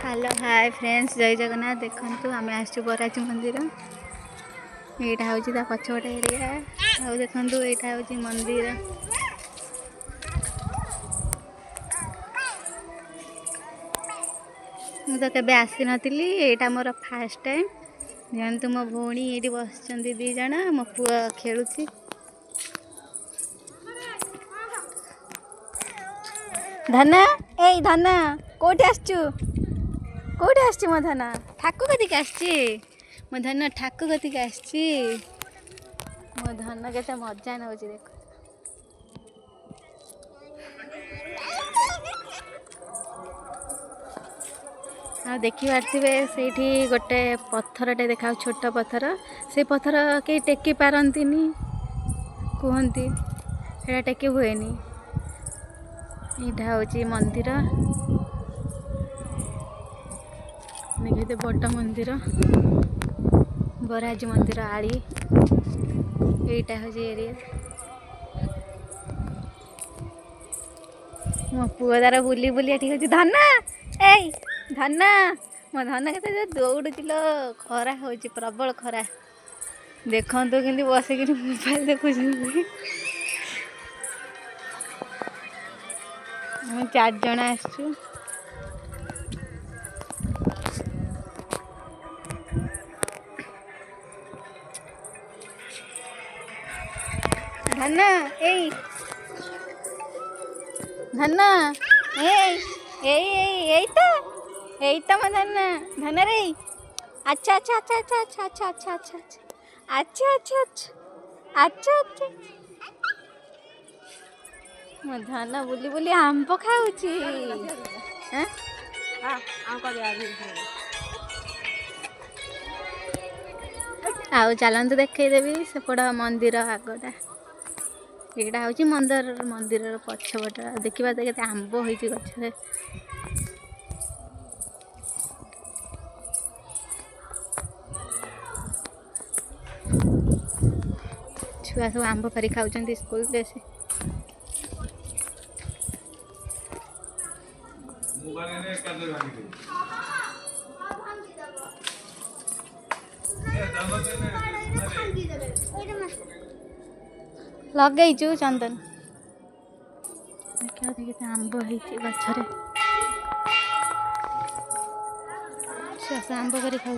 Hello hi friends जय जगन्नाथ। देखु आम आसचु बराजी मंदिर। यहाँ हूँ पछपटे एरिया आ देखु यहाँ हूँ मंदिर। मु तो केबे आसी नथिली, एटा मोर फास्ट टाइम। जानतु मो भौणी ये बस दी जण, मो पुआ खेलुची। धना ए धना कोठी आसचु, कोठी आसची मो धना? ठाकु कतिक आसची मो धना, ठाकु कतिक आसची मो धना। केते मजा नउची देख। आ देखि पार्थिबे सेठी गोटे पत्थरटे देखा, छोट पत्थर। से पत्थर के टेकी पारंतीनी कहती, सेटा टेकी हुएनी। यहाँ हूँ मंदिर, देखते बड़ मंदिर बराजी मंदिर आड़ी। यहीटा हूँ एरिया। मो पुआ तार बुली बुली ठीक अच्छे। धना ए धना, मो धना के दौड़ुच लो। खरा हो प्रबल खरा। देखु कि बसिक मोबाइल देखुं। हम 4 जण आसचु। धना ए धना तो मो धना धना रे। अच्छा अच्छा अच्छा अच्छा अच्छा अच्छा अच्छा अच्छा अच्छा अच्छा अच्छा अच्छा अच्छा मो धना बुली बुली आंब खाऊची। आउ चलतु देखदेवी सेपट मंदिर आगटा। यहाँ हूँ मंदिर पछपट। देखा के आंब हो गचरे। छुआ सब आंब पारि खाऊँ स्कूल ड्रेस। लगेचु चंदन देखा देखते आंब हो गचरे। छुआ आंब पारि खाऊँ।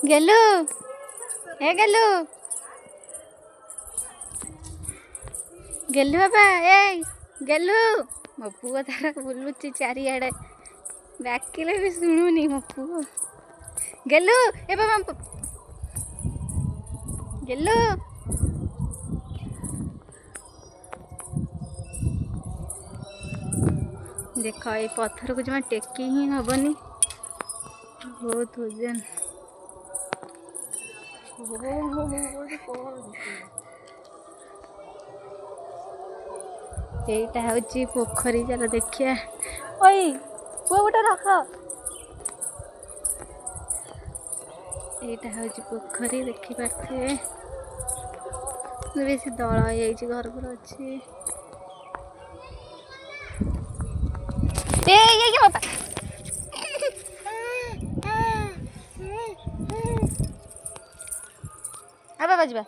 गेलु ए गेलु गेलु बाबा ए गेलु। मो पुआ तार बुलुची चारिआडे, डाकिले भी शुणुनी मो पुआ। गेलु ए बाबा गेलु। देख ये पत्थर को जमा टेकी ही हबनी, बहुत वजन। यहीटा हूँ पोखरी। चलो देखिए। ओई पुआ गोटे रख। यहीटा हूँ पोखरी, देखिपे बेसी दल हो घर पर अच्छी। बाबा बाबा जा